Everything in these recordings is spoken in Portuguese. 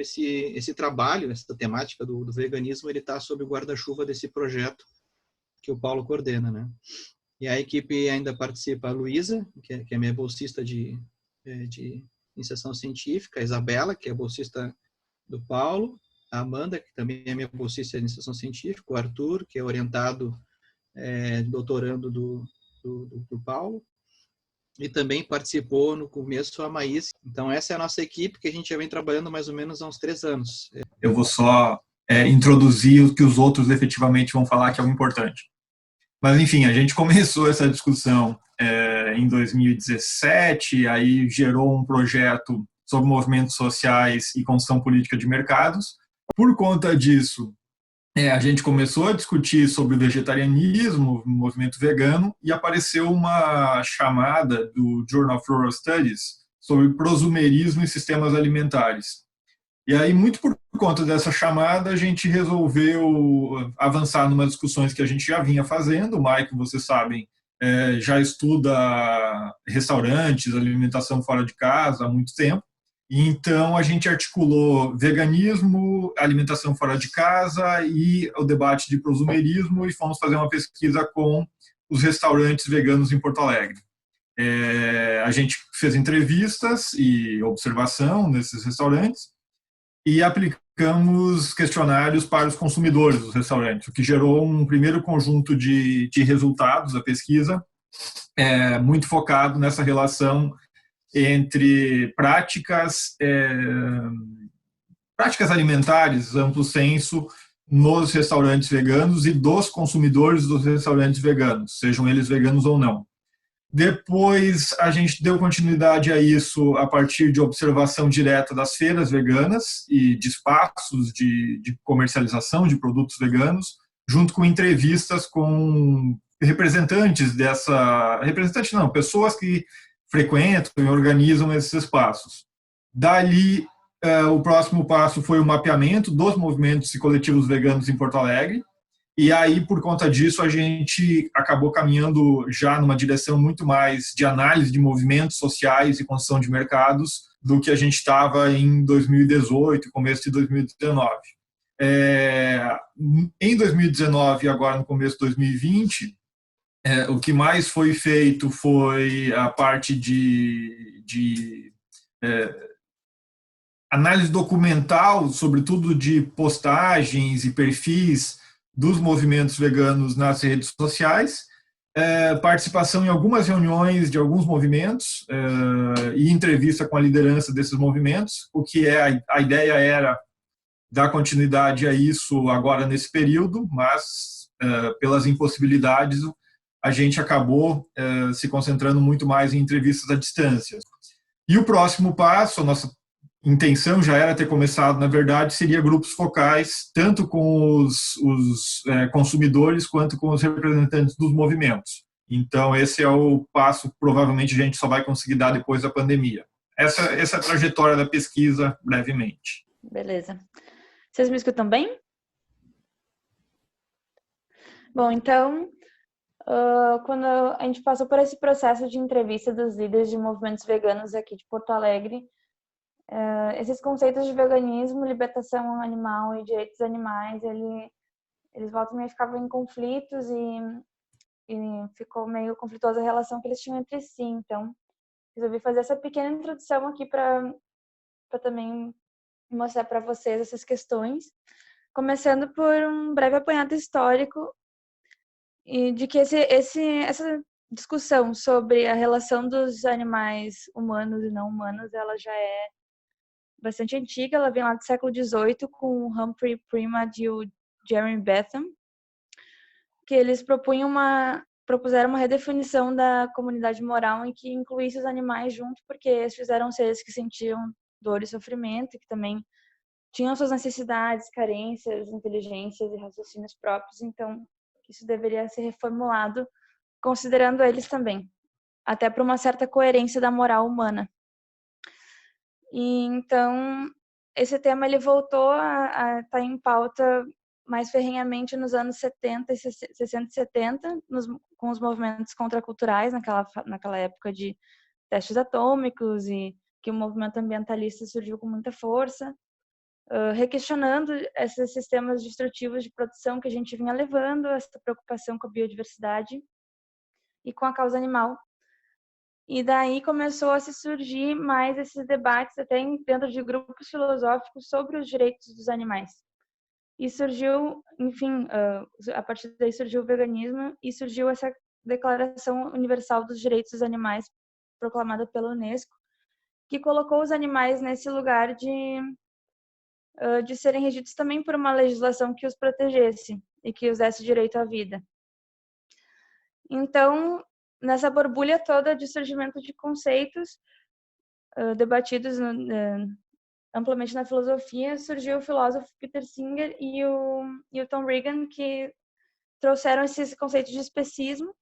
esse trabalho, essa temática do veganismo, ele está sob o guarda-chuva desse projeto que o Paulo coordena, né? E a equipe ainda participa a Luísa, que é minha bolsista de iniciação científica, a Isabela, que é bolsista do Paulo, a Amanda, que também é minha bolsista de iniciação científica, o Arthur, que é orientado, doutorando do Paulo, e também participou no começo a Maís. Então essa é a nossa equipe, que a gente já vem trabalhando mais ou menos há uns 3 anos. Eu vou só introduzir o que os outros efetivamente vão falar, que é o importante. Mas, enfim, a gente começou essa discussão em 2017, aí gerou um projeto sobre movimentos sociais e construção política de mercados. Por conta disso, a gente começou a discutir sobre o vegetarianismo, o movimento vegano, e apareceu uma chamada do Journal of Rural Studies sobre prosumerismo em sistemas alimentares. E aí, muito por conta dessa chamada, a gente resolveu avançar em umas discussões que a gente já vinha fazendo. O Mike, vocês sabem, já estuda restaurantes, alimentação fora de casa há muito tempo. Então, a gente articulou veganismo, alimentação fora de casa e o debate de prosumerismo, e fomos fazer uma pesquisa com os restaurantes veganos em Porto Alegre. A gente fez entrevistas e observação nesses restaurantes, e aplicamos questionários para os consumidores dos restaurantes, o que gerou um primeiro conjunto de resultados da pesquisa, muito focado nessa relação entre práticas alimentares, amplo senso, nos restaurantes veganos e dos consumidores dos restaurantes veganos, sejam eles veganos ou não. Depois, a gente deu continuidade a isso a partir de observação direta das feiras veganas e de espaços de comercialização de produtos veganos, junto com entrevistas com pessoas que frequentam e organizam esses espaços. Dali, o próximo passo foi o mapeamento dos movimentos e coletivos veganos em Porto Alegre. E aí, por conta disso, a gente acabou caminhando já numa direção muito mais de análise de movimentos sociais e construção de mercados do que a gente estava em 2018, começo de 2019. Em 2019 e agora no começo de 2020, o que mais foi feito foi a parte de análise documental, sobretudo de postagens e perfis dos movimentos veganos nas redes sociais, participação em algumas reuniões de alguns movimentos e entrevista com a liderança desses movimentos, o que a ideia era dar continuidade a isso agora nesse período, mas pelas impossibilidades a gente acabou se concentrando muito mais em entrevistas à distância. E o próximo passo, a nossa intenção já era ter começado, na verdade, seria grupos focais, tanto com os consumidores quanto com os representantes dos movimentos. Então, esse é o passo que provavelmente a gente só vai conseguir dar depois da pandemia. Essa é a trajetória da pesquisa, brevemente. Beleza. Vocês me escutam bem? Bom, então, quando a gente passou por esse processo de entrevista dos líderes de movimentos veganos aqui de Porto Alegre, esses conceitos de veganismo, libertação animal e direitos animais, eles voltam e meio ficavam em conflitos e ficou meio conflituosa a relação que eles tinham entre si. Então, resolvi fazer essa pequena introdução aqui para também mostrar para vocês essas questões, começando por um breve apanhado histórico e de que essa discussão sobre a relação dos animais humanos e não humanos, ela já é bastante antiga, ela vem lá do século XVIII com o Humphrey Primard e o Jeremy Bentham, que eles propuseram uma redefinição da comunidade moral em que incluísse os animais junto, porque estes eram seres que sentiam dor e sofrimento, e que também tinham suas necessidades, carências, inteligências e raciocínios próprios, então isso deveria ser reformulado considerando eles também, até para uma certa coerência da moral humana. E então esse tema ele voltou a estar em pauta mais ferrenhamente nos anos 60 e 70, com os movimentos contraculturais naquela época de testes atômicos, e que o movimento ambientalista surgiu com muita força. requestionando esses sistemas destrutivos de produção que a gente vinha levando, essa preocupação com a biodiversidade e com a causa animal. E daí começou a se surgir mais esses debates, até dentro de grupos filosóficos, sobre os direitos dos animais. E surgiu, enfim, a partir daí surgiu o veganismo e surgiu essa Declaração Universal dos Direitos dos Animais, proclamada pela Unesco, que colocou os animais nesse lugar de serem regidos também por uma legislação que os protegesse e que os desse direito à vida. Então, nessa borbulha toda de surgimento de conceitos debatidos amplamente na filosofia, surgiu o filósofo Peter Singer e o Tom Regan, que trouxeram esse conceito de especismo,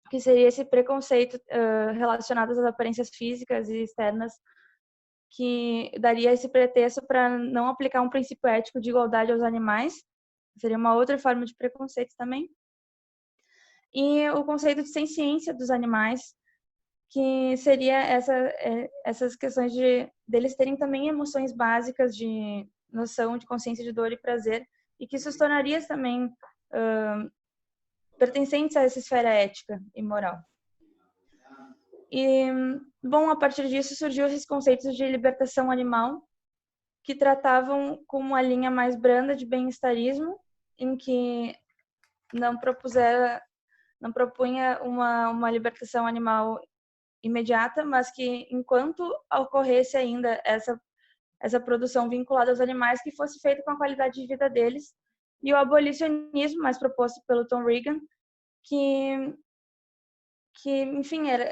que seria esse preconceito relacionado às aparências físicas e externas, que daria esse pretexto para não aplicar um princípio ético de igualdade aos animais. Seria uma outra forma de preconceito também. E o conceito de senciência dos animais, que seria essas questões deles terem também emoções básicas de noção de consciência de dor e prazer, e que isso os tornaria também pertencentes a essa esfera ética e moral. E, bom, a partir disso surgiu esses conceitos de libertação animal, que tratavam com uma linha mais branda de bem-estarismo, em que não propunha uma libertação animal imediata, mas que enquanto ocorresse ainda essa produção vinculada aos animais, que fosse feita com a qualidade de vida deles, e o abolicionismo, mais proposto pelo Tom Regan, que enfim, era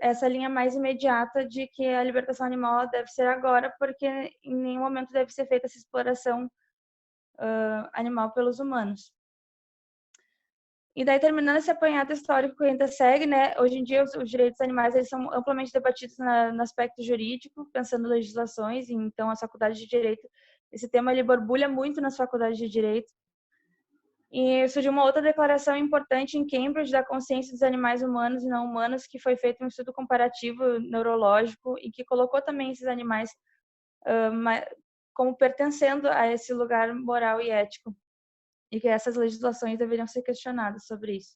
essa linha mais imediata de que a libertação animal deve ser agora, porque em nenhum momento deve ser feita essa exploração animal pelos humanos. E daí, terminando esse apanhado histórico que ainda segue, né? Hoje em dia, os direitos animais eles são amplamente debatidos no aspecto jurídico, pensando em legislações, e então as faculdades de direito, esse tema ele borbulha muito nas faculdades de direito. E surgiu uma outra declaração importante em Cambridge da consciência dos animais humanos e não humanos, que foi feito um estudo comparativo neurológico e que colocou também esses animais como pertencendo a esse lugar moral e ético, e que essas legislações deveriam ser questionadas sobre isso.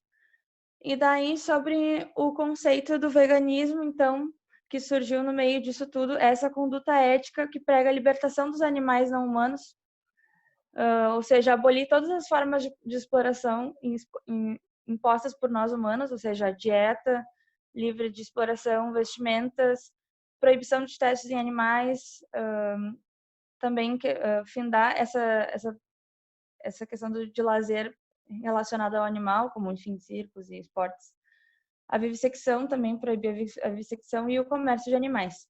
E daí, sobre o conceito do veganismo, então, que surgiu no meio disso tudo, essa conduta ética que prega a libertação dos animais não humanos, ou seja, abolir todas as formas de exploração impostas por nós humanos, ou seja, dieta livre de exploração, vestimentas, proibição de testes em animais, também findar essa questão de lazer relacionado ao animal, como, enfim, circos e esportes. A vivissecção também, proibir a vivissecção e o comércio de animais.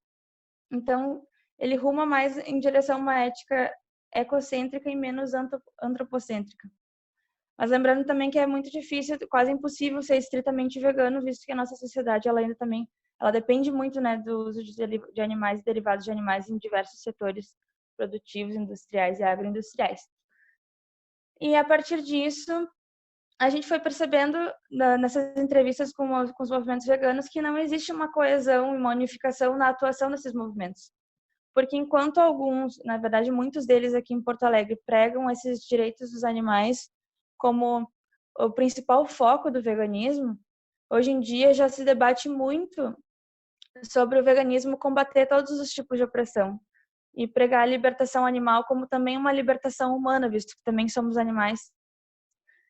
Então, ele ruma mais em direção a uma ética ecocêntrica e menos antropocêntrica. Mas lembrando também que é muito difícil, quase impossível ser estritamente vegano, visto que a nossa sociedade ela ainda também ela depende muito, né, do uso de animais e derivados de animais em diversos setores produtivos, industriais e agroindustriais. E a partir disso, a gente foi percebendo nessas entrevistas com os movimentos veganos que não existe uma coesão e uma unificação na atuação desses movimentos. Porque enquanto alguns, na verdade muitos deles aqui em Porto Alegre, pregam esses direitos dos animais como o principal foco do veganismo, hoje em dia já se debate muito sobre o veganismo combater todos os tipos de opressão e pregar a libertação animal como também uma libertação humana, visto que também somos animais,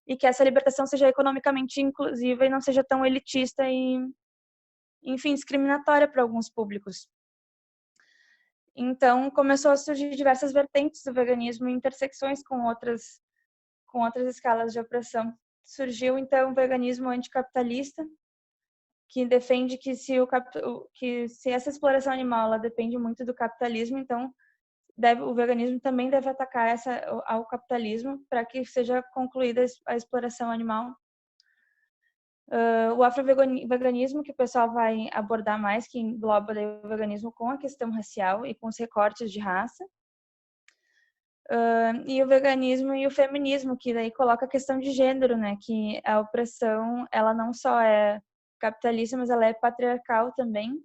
e que essa libertação seja economicamente inclusiva e não seja tão elitista e, enfim, discriminatória para alguns públicos. Então, começou a surgir diversas vertentes do veganismo e intersecções com outras escalas de opressão. Surgiu, então, o veganismo anticapitalista, que defende que se essa exploração animal ela depende muito do capitalismo, então o veganismo também deve atacar ao capitalismo para que seja concluída a exploração animal. O afroveganismo, que o pessoal vai abordar mais, que engloba o veganismo com a questão racial e com os recortes de raça. E o veganismo e o feminismo, que daí coloca a questão de gênero, né? Que a opressão, ela não só é capitalista, mas ela é patriarcal também,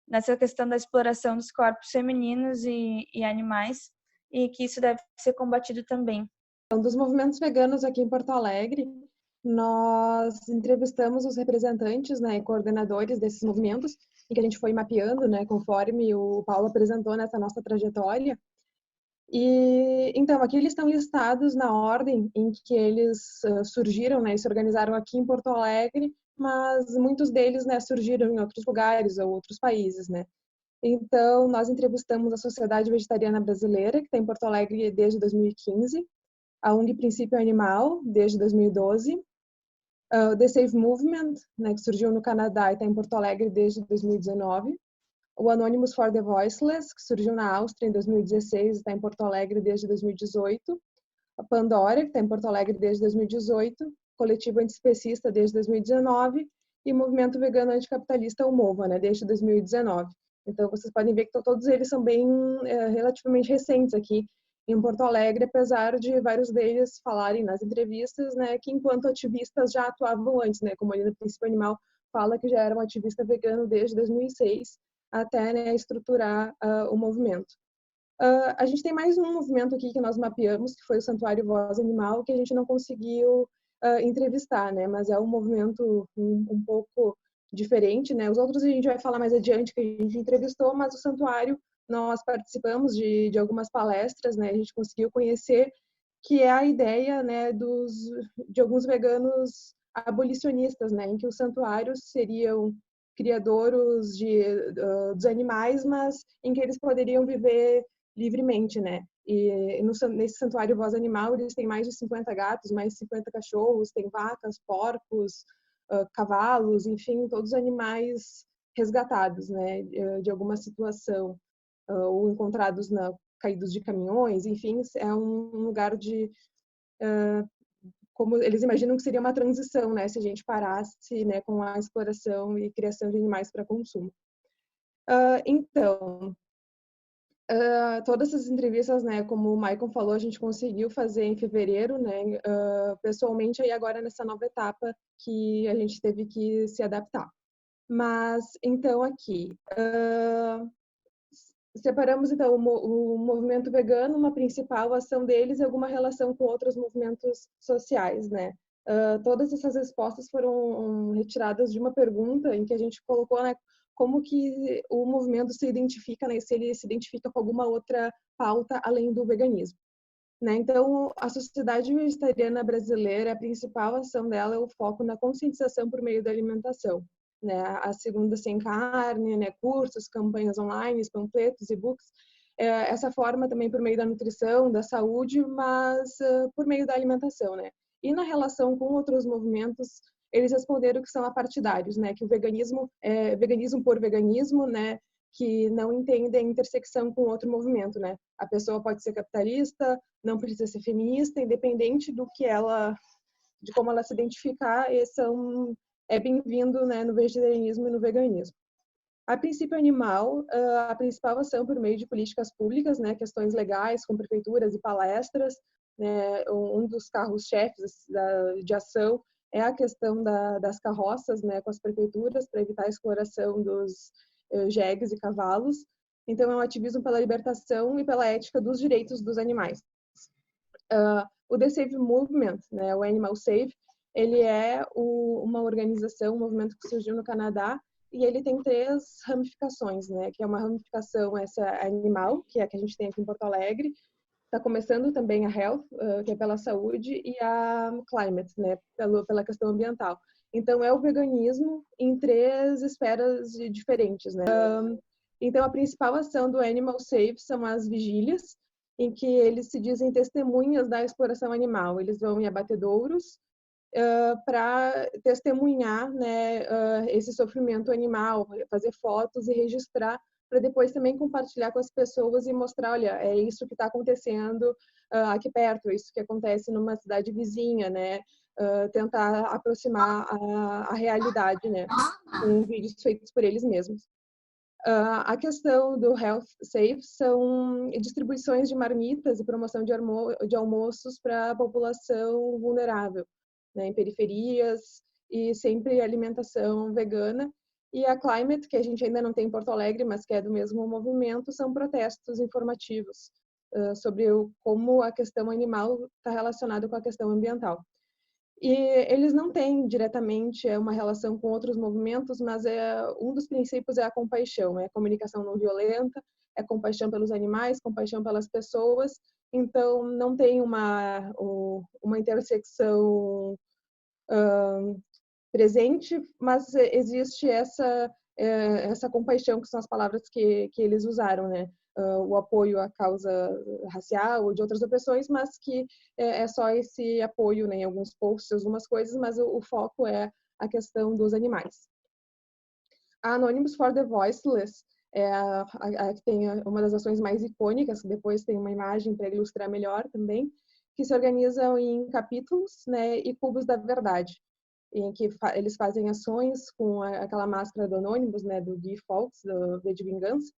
nessa questão da exploração dos corpos femininos e animais, e que isso deve ser combatido também. Dos movimentos veganos aqui em Porto Alegre, nós entrevistamos os representantes, né, e coordenadores desses movimentos, e que a gente foi mapeando, né, conforme o Paulo apresentou nessa nossa trajetória. E então aqui eles estão listados na ordem em que eles surgiram, né, e se organizaram aqui em Porto Alegre, mas muitos deles, né, surgiram em outros lugares ou outros países, né. Então nós entrevistamos a Sociedade Vegetariana Brasileira, que está em Porto Alegre desde 2015, a ONG Princípio Animal desde 2012, o The Save Movement, né, que surgiu no Canadá e está em Porto Alegre desde 2019, o Anonymous for the Voiceless, que surgiu na Áustria em 2016 e está em Porto Alegre desde 2018, a Pandora, que está em Porto Alegre desde 2018, Coletivo Antiespecista desde 2019 e o Movimento Vegano Anticapitalista, o MOVA, né, desde 2019. Então, vocês podem ver que todos eles são bem relativamente recentes aqui em Porto Alegre, apesar de vários deles falarem nas entrevistas, né, que enquanto ativistas já atuavam antes, né, como ali no Princípio Animal fala que já era um ativista vegano desde 2006 até, né, estruturar o movimento. A gente tem mais um movimento aqui que nós mapeamos, que foi o Santuário Voz Animal, que a gente não conseguiu entrevistar, né, mas é um movimento um pouco diferente, né. Os outros a gente vai falar mais adiante que a gente entrevistou, mas o Santuário nós participamos de algumas palestras, né, a gente conseguiu conhecer que é a ideia, né, de alguns veganos abolicionistas, né, em que os santuários seriam criadouros dos animais, mas em que eles poderiam viver livremente, né. E nesse santuário Voz Animal eles têm mais de 50 gatos, mais de 50 cachorros, tem vacas, porcos, cavalos, enfim, todos os animais resgatados, né, de alguma situação, ou encontrados caídos de caminhões, enfim, é um lugar de como eles imaginam que seria uma transição, né, se a gente parasse, né, com a exploração e criação de animais para consumo. Então, todas essas entrevistas, né, como o Maicon falou, a gente conseguiu fazer em fevereiro, né, pessoalmente, aí agora nessa nova etapa que a gente teve que se adaptar. Mas, então, aqui, separamos, então, o movimento vegano, uma principal ação deles e alguma relação com outros movimentos sociais, né? Todas essas respostas foram retiradas de uma pergunta em que a gente colocou, né, como que o movimento se identifica, né, se ele se identifica com alguma outra pauta além do veganismo, né? Então, a Sociedade Vegetariana Brasileira, a principal ação dela é o foco na conscientização por meio da alimentação, né? A segunda sem carne, né? Cursos, campanhas online, panfletos, e-books, essa forma também por meio da nutrição, da saúde, mas por meio da alimentação, né? E na relação com outros movimentos, eles responderam que são apartidários, né? Que o veganismo é veganismo por veganismo, né? Que não entendem intersecção com outro movimento, né? A pessoa pode ser capitalista, não precisa ser feminista, independente do que de como ela se identificar, é bem-vindo, né, no vegetarianismo e no veganismo. A Princípio Animal, a principal ação por meio de políticas públicas, né, questões legais com prefeituras e palestras, né, um dos carros-chefes de ação é a questão das carroças, né, com as prefeituras para evitar a exploração dos jegues e cavalos. Então, é um ativismo pela libertação e pela ética dos direitos dos animais. O The Save Movement, né, o Animal Save, ele é uma organização, um movimento que surgiu no Canadá, e ele tem 3 ramificações, né, que é uma ramificação essa animal, que é a que a gente tem aqui em Porto Alegre, está começando também a Health, que é pela saúde, e a Climate, né, pela questão ambiental. Então, é o veganismo em 3 esferas diferentes, né. Então, a principal ação do Animal Save são as vigílias, em que eles se dizem testemunhas da exploração animal. Eles vão em abatedouros para testemunhar, né, esse sofrimento animal, fazer fotos e registrar, para depois também compartilhar com as pessoas e mostrar, olha, é isso que está acontecendo aqui perto, é isso que acontece numa cidade vizinha, né? Tentar aproximar a realidade, né? Com vídeos feitos por eles mesmos. A questão do Health Safe são distribuições de marmitas e promoção de almoços para a população vulnerável, né, em periferias, e sempre alimentação vegana. E a Climate, que a gente ainda não tem em Porto Alegre, mas que é do mesmo movimento, são protestos informativos sobre como a questão animal está relacionada com a questão ambiental. E eles não têm diretamente uma relação com outros movimentos, mas um dos princípios é a compaixão, é a comunicação não violenta, é compaixão pelos animais, compaixão pelas pessoas. Então, não tem uma intersecção presente, mas existe essa compaixão, que são as palavras que eles usaram, né? O apoio à causa racial ou de outras opressões, mas que é só esse apoio, né, em alguns posts, algumas coisas, mas o foco é a questão dos animais. A Anonymous for the Voiceless é a que tem uma das ações mais icônicas, que depois tem uma imagem para ilustrar melhor também, que se organizam em capítulos, né, e cubos da verdade, em que eles fazem ações com aquela máscara do Anonymous, né, do Guy Fawkes, do V de Vingança,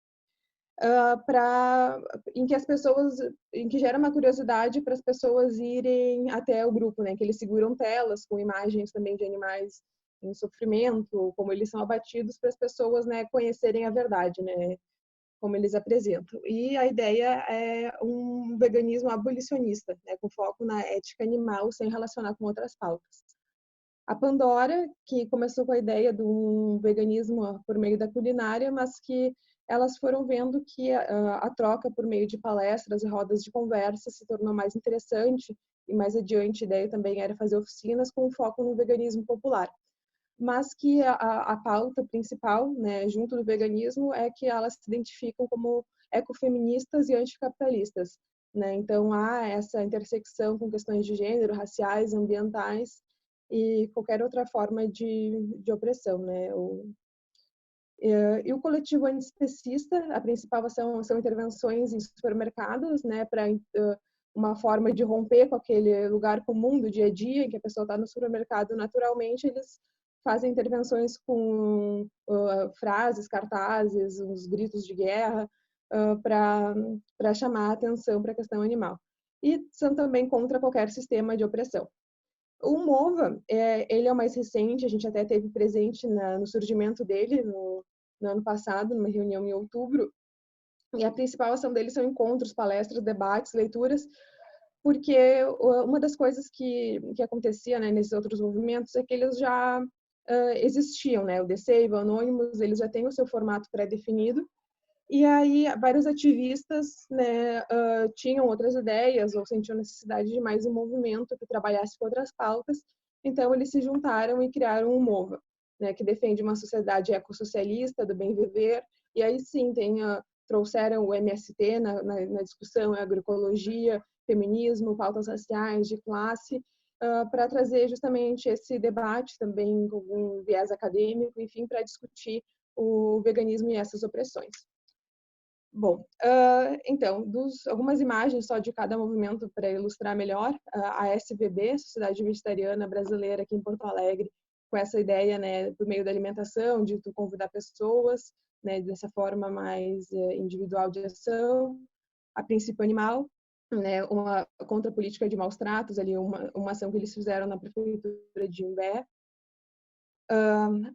em que gera uma curiosidade para as pessoas irem até o grupo, né, que eles seguram telas com imagens também de animais em sofrimento, como eles são abatidos, para as pessoas, né, conhecerem a verdade, né, como eles apresentam. E a ideia é um veganismo abolicionista, né, com foco na ética animal, sem relacionar com outras pautas. A Pandora, que começou com a ideia de um veganismo por meio da culinária, mas que elas foram vendo que a troca por meio de palestras e rodas de conversa se tornou mais interessante, e mais adiante a ideia também era fazer oficinas com foco no veganismo popular. Mas que a pauta principal, né, junto do veganismo, é que elas se identificam como ecofeministas e anticapitalistas, né? Então há essa intersecção com questões de gênero, raciais, ambientais e qualquer outra forma de opressão, né? E o coletivo antiespecista, a principal ação são intervenções em supermercados, né, para uma forma de romper com aquele lugar comum do dia a dia, em que a pessoa está no supermercado naturalmente, eles fazem intervenções com frases, cartazes, uns gritos de guerra, para chamar a atenção para a questão animal. E são também contra qualquer sistema de opressão. O MOVA, ele é o mais recente, a gente até teve presente no surgimento dele no ano passado, numa reunião em outubro, e a principal ação dele são encontros, palestras, debates, leituras, porque uma das coisas que acontecia, né, nesses outros movimentos é que eles já existiam, né, o The Save, o Anonymous, eles já têm o seu formato pré-definido, e aí vários ativistas, né, tinham outras ideias ou sentiam necessidade de mais um movimento que trabalhasse com outras pautas. Então eles se juntaram e criaram o MOVA, né, que defende uma sociedade ecossocialista, do bem viver. E aí sim trouxeram o MST na discussão, a agroecologia, feminismo, pautas raciais, de classe, para trazer justamente esse debate também com algum viés acadêmico, enfim, para discutir o veganismo e essas opressões. Bom, então, algumas imagens só de cada movimento para ilustrar melhor. A SVB, Sociedade Vegetariana Brasileira, aqui em Porto Alegre, com essa ideia, né, por meio da alimentação, de tu convidar pessoas, né, dessa forma mais individual de ação. A Princípio Animal, né, uma contra a política de maus tratos, ali uma ação que eles fizeram na prefeitura de Imbé.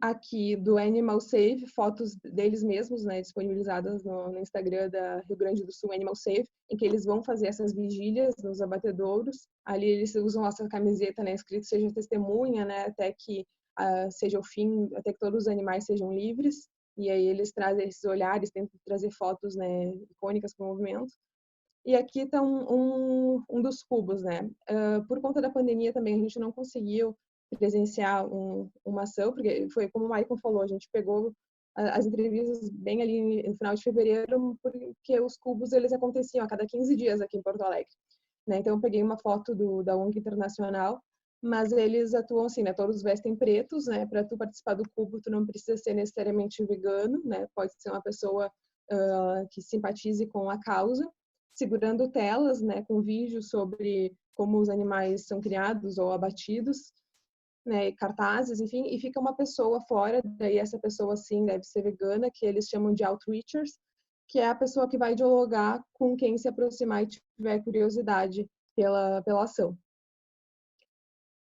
Aqui do Animal Save, fotos deles mesmos, né, disponibilizadas no Instagram da Rio Grande do Sul, Animal Save, em que eles vão fazer essas vigílias nos abatedouros. Ali eles usam essa camiseta, né, escrito seja testemunha, né, até que seja o fim, até que todos os animais sejam livres. E aí eles trazem esses olhares, tentam trazer fotos, né, icônicas para o movimento. E aqui está um dos cubos, né. Por conta da pandemia também a gente não conseguiu presenciar uma ação, porque foi como o Maicon falou, a gente pegou as entrevistas bem ali no final de fevereiro, porque os cubos eles aconteciam a cada 15 dias aqui em Porto Alegre, né? Então eu peguei uma foto da ONG Internacional, mas eles atuam assim, né? Todos vestem pretos, né? Para tu participar do cubo, tu não precisa ser necessariamente vegano, né? Pode ser uma pessoa que simpatize com a causa, segurando telas, né? Com vídeos sobre como os animais são criados ou abatidos, né, cartazes, enfim, e fica uma pessoa fora, daí essa pessoa sim deve ser vegana, que eles chamam de outreachers, que é a pessoa que vai dialogar com quem se aproximar e tiver curiosidade pela ação.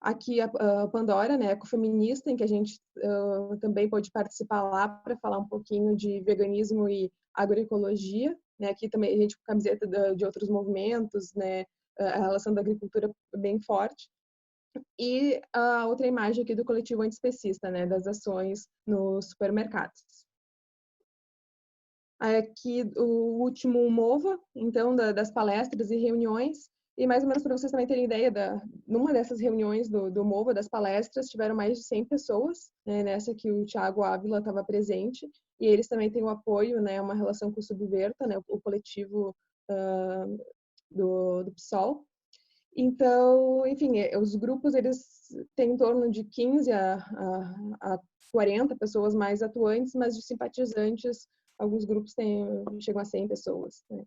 Aqui a Pandora, né, ecofeminista, em que a gente também pode participar lá para falar um pouquinho de veganismo e agroecologia, né? Aqui também a gente com camiseta de outros movimentos, né? A relação da agricultura é bem forte. E a outra imagem aqui do coletivo antiespecista, né? Das ações nos supermercados. Aqui o último MOVA, então, das palestras e reuniões. E mais ou menos para vocês também terem ideia, numa dessas reuniões do MOVA, das palestras, tiveram mais de 100 pessoas, né, nessa que o Thiago Ávila estava presente, e eles também têm o apoio, né, uma relação com o Subverta, né, o coletivo do PSOL. Então, enfim, os grupos, eles têm em torno de 15 a 40 pessoas mais atuantes, mas de simpatizantes, alguns grupos chegam a 100 pessoas, né?